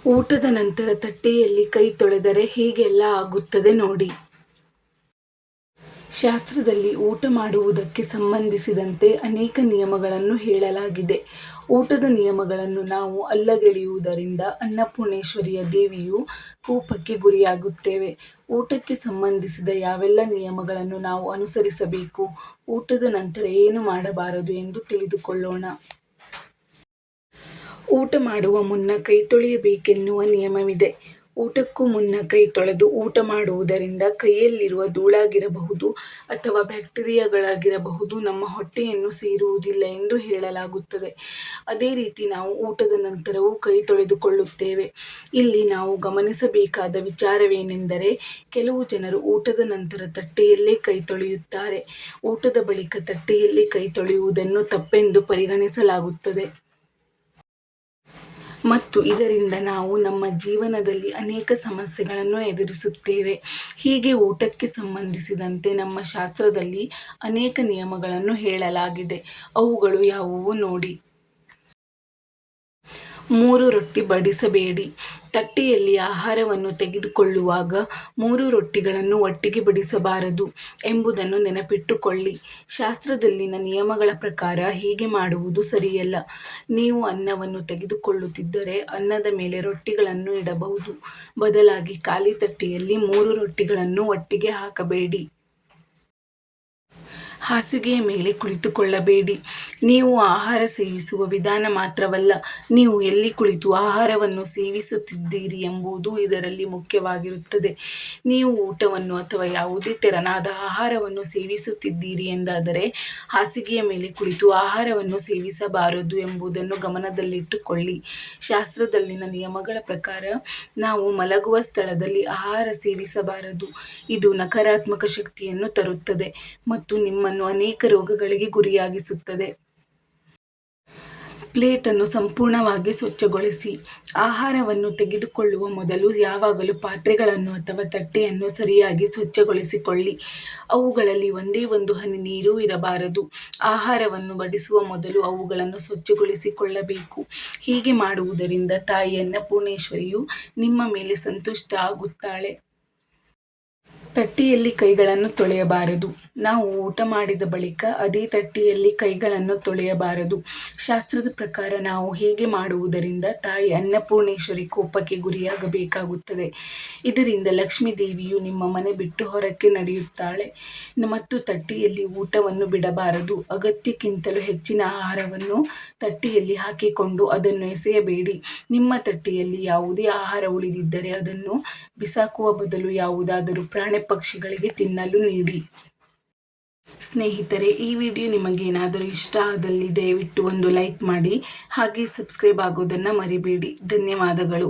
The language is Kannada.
ಊಟದ ನಂತರ ತಟ್ಟೆಯಲ್ಲಿ ಕೈ ತೊಳೆದರೆ ಹೀಗೆಲ್ಲ ಆಗುತ್ತದೆ ನೋಡಿ. ಶಾಸ್ತ್ರದಲ್ಲಿ ಊಟ ಮಾಡುವುದಕ್ಕೆ ಸಂಬಂಧಿಸಿದಂತೆ ಅನೇಕ ನಿಯಮಗಳನ್ನು ಹೇಳಲಾಗಿದೆ. ಊಟದ ನಿಯಮಗಳನ್ನು ನಾವು ಅಲ್ಲಗಳೆಯುವುದರಿಂದ ಅನ್ನಪೂರ್ಣೇಶ್ವರಿಯ ದೇವಿಯು ಕೋಪಕ್ಕೆ ಗುರಿಯಾಗುತ್ತೇವೆ. ಊಟಕ್ಕೆ ಸಂಬಂಧಿಸಿದ ಯಾವೆಲ್ಲ ನಿಯಮಗಳನ್ನು ನಾವು ಅನುಸರಿಸಬೇಕು, ಊಟದ ನಂತರ ಏನು ಮಾಡಬಾರದು ಎಂದು ತಿಳಿದುಕೊಳ್ಳೋಣ. ಊಟ ಮಾಡುವ ಮುನ್ನ ಕೈ ತೊಳೆಯಬೇಕೆನ್ನುವ ನಿಯಮವಿದೆ. ಊಟಕ್ಕೂ ಮುನ್ನ ಕೈ ತೊಳೆದು ಊಟ ಮಾಡುವುದರಿಂದ ಕೈಯಲ್ಲಿರುವ ಧೂಳಾಗಿರಬಹುದು ಅಥವಾ ಬ್ಯಾಕ್ಟೀರಿಯಾಗಳಾಗಿರಬಹುದು ನಮ್ಮ ಹೊಟ್ಟೆಯನ್ನು ಸೇರುವುದಿಲ್ಲ ಎಂದು ಹೇಳಲಾಗುತ್ತದೆ. ಅದೇ ರೀತಿ ನಾವು ಊಟದ ನಂತರವೂ ಕೈ ತೊಳೆದುಕೊಳ್ಳುತ್ತೇವೆ. ಇಲ್ಲಿ ನಾವು ಗಮನಿಸಬೇಕಾದ ವಿಚಾರವೇನೆಂದರೆ, ಕೆಲವು ಜನರು ಊಟದ ನಂತರ ತಟ್ಟೆಯಲ್ಲೇ ಕೈ ತೊಳೆಯುತ್ತಾರೆ. ಊಟದ ಬಳಿಕ ತಟ್ಟೆಯಲ್ಲಿ ಕೈ ತೊಳೆಯುವುದನ್ನು ತಪ್ಪೆಂದು ಪರಿಗಣಿಸಲಾಗುತ್ತದೆ. ಮತ್ತು ಇದರಿಂದ ನಾವು ನಮ್ಮ ಜೀವನದಲ್ಲಿ ಅನೇಕ ಸಮಸ್ಯೆಗಳನ್ನು ಎದುರಿಸುತ್ತೇವೆ. ಹೀಗೆ ಊಟಕ್ಕೆ ಸಂಬಂಧಿಸಿದಂತೆ ನಮ್ಮ ಶಾಸ್ತ್ರದಲ್ಲಿ ಅನೇಕ ನಿಯಮಗಳನ್ನು ಹೇಳಲಾಗಿದೆ. ಅವುಗಳು ಯಾವುವು ನೋಡಿ. 3 ರೊಟ್ಟಿ ಬಡಿಸಬೇಡಿ. ತಟ್ಟೆಯಲ್ಲಿ ಆಹಾರವನ್ನು ತೆಗೆದುಕೊಳ್ಳುವಾಗ 3 ರೊಟ್ಟಿಗಳನ್ನು ಒಟ್ಟಿಗೆ ಬಡಿಸಬಾರದು ಎಂಬುದನ್ನು ನೆನಪಿಟ್ಟುಕೊಳ್ಳಿ. ಶಾಸ್ತ್ರದಲ್ಲಿನ ನಿಯಮಗಳ ಪ್ರಕಾರ ಹೀಗೆ ಮಾಡುವುದು ಸರಿಯಲ್ಲ. ನೀವು ಅನ್ನವನ್ನು ತೆಗೆದುಕೊಳ್ಳುತ್ತಿದ್ದರೆ ಅನ್ನದ ಮೇಲೆ ರೊಟ್ಟಿಗಳನ್ನು ಇಡಬಹುದು. ಬದಲಾಗಿ ಖಾಲಿ ತಟ್ಟೆಯಲ್ಲಿ 3 ರೊಟ್ಟಿಗಳನ್ನು ಒಟ್ಟಿಗೆ ಹಾಕಬೇಡಿ. ಹಾಸಿಗೆಯ ಮೇಲೆ ಕುಳಿತುಕೊಳ್ಳಬೇಡಿ. ನೀವು ಆಹಾರ ಸೇವಿಸುವ ವಿಧಾನ ಮಾತ್ರವಲ್ಲ, ನೀವು ಎಲ್ಲಿ ಕುಳಿತು ಆಹಾರವನ್ನು ಸೇವಿಸುತ್ತಿದ್ದೀರಿ ಎಂಬುದು ಇದರಲ್ಲಿ ಮುಖ್ಯವಾಗಿರುತ್ತದೆ. ನೀವು ಊಟವನ್ನು ಅಥವಾ ಯಾವುದೇ ತೆರನಾದ ಆಹಾರವನ್ನು ಸೇವಿಸುತ್ತಿದ್ದೀರಿ ಎಂದಾದರೆ ಹಾಸಿಗೆಯ ಮೇಲೆ ಕುಳಿತು ಆಹಾರವನ್ನು ಸೇವಿಸಬಾರದು ಎಂಬುದನ್ನು ಗಮನದಲ್ಲಿಟ್ಟುಕೊಳ್ಳಿ. ಶಾಸ್ತ್ರದಲ್ಲಿನ ನಿಯಮಗಳ ಪ್ರಕಾರ ನಾವು ಮಲಗುವ ಸ್ಥಳದಲ್ಲಿ ಆಹಾರ ಸೇವಿಸಬಾರದು. ಇದು ನಕಾರಾತ್ಮಕ ಶಕ್ತಿಯನ್ನು ತರುತ್ತದೆ ಮತ್ತು ನಿಮ್ಮನ್ನು ಅನೇಕ ರೋಗಗಳಿಗೆ ಗುರಿಯಾಗಿಸುತ್ತದೆ. ಪ್ಲೇಟನ್ನು ಸಂಪೂರ್ಣವಾಗಿ ಸ್ವಚ್ಛಗೊಳಿಸಿ. ಆಹಾರವನ್ನು ತೆಗೆದುಕೊಳ್ಳುವ ಮೊದಲು ಯಾವಾಗಲೂ ಪಾತ್ರೆಗಳನ್ನು ಅಥವಾ ತಟ್ಟೆಯನ್ನು ಸರಿಯಾಗಿ ಸ್ವಚ್ಛಗೊಳಿಸಿಕೊಳ್ಳಿ. ಅವುಗಳಲ್ಲಿ ಒಂದೇ ಒಂದು ಹನಿ ನೀರೂ ಇರಬಾರದು. ಆಹಾರವನ್ನು ಬಡಿಸುವ ಮೊದಲು ಅವುಗಳನ್ನು ಸ್ವಚ್ಛಗೊಳಿಸಿಕೊಳ್ಳಬೇಕು. ಹೀಗೆ ಮಾಡುವುದರಿಂದ ತಾಯಿ ಅನ್ನಪೂರ್ಣೇಶ್ವರಿಯು ನಿಮ್ಮ ಮೇಲೆ ಸಂತುಷ್ಟ ಆಗುತ್ತಾಳೆ. ತಟ್ಟೆಯಲ್ಲಿ ಕೈಗಳನ್ನು ತೊಳೆಯಬಾರದು. ನಾವು ಊಟ ಮಾಡಿದ ಬಳಿಕ ಅದೇ ತಟ್ಟೆಯಲ್ಲಿ ಕೈಗಳನ್ನು ತೊಳೆಯಬಾರದು. ಶಾಸ್ತ್ರದ ಪ್ರಕಾರ ನಾವು ಹೀಗೆ ಮಾಡುವುದರಿಂದ ತಾಯಿ ಅನ್ನಪೂರ್ಣೇಶ್ವರಿ ಕೋಪಕ್ಕೆ ಗುರಿಯಾಗಬೇಕಾಗುತ್ತದೆ. ಇದರಿಂದ ಲಕ್ಷ್ಮೀ ದೇವಿಯು ನಿಮ್ಮ ಮನೆ ಬಿಟ್ಟು ಹೊರಕ್ಕೆ ನಡೆಯುತ್ತಾಳೆ. ಮತ್ತು ತಟ್ಟೆಯಲ್ಲಿ ಊಟವನ್ನು ಬಿಡಬಾರದು. ಅಗತ್ಯಕ್ಕಿಂತಲೂ ಹೆಚ್ಚಿನ ಆಹಾರವನ್ನು ತಟ್ಟೆಯಲ್ಲಿ ಹಾಕಿಕೊಂಡು ಅದನ್ನು ಎಸೆಯಬೇಡಿ. ನಿಮ್ಮ ತಟ್ಟೆಯಲ್ಲಿ ಯಾವುದೇ ಆಹಾರ ಉಳಿದಿದ್ದರೆ ಅದನ್ನು ಬಿಸಾಕುವ ಬದಲು ಯಾವುದಾದರೂ ಪ್ರಾಣಿ ಪಕ್ಷಿಗಳಿಗೆ ತಿನ್ನಲು ನೀಡಿ. ಸ್ನೇಹಿತರೆ, ಈ ವಿಡಿಯೋ ನಿಮಗೇನಾದರೂ ಇಷ್ಟ ಆದಲ್ಲಿ ದಯವಿಟ್ಟು ಒಂದು ಲೈಕ್ ಮಾಡಿ. ಹಾಗೆ ಸಬ್ಸ್ಕ್ರೈಬ್ ಆಗೋದನ್ನು ಮರಿಬೇಡಿ. ಧನ್ಯವಾದಗಳು.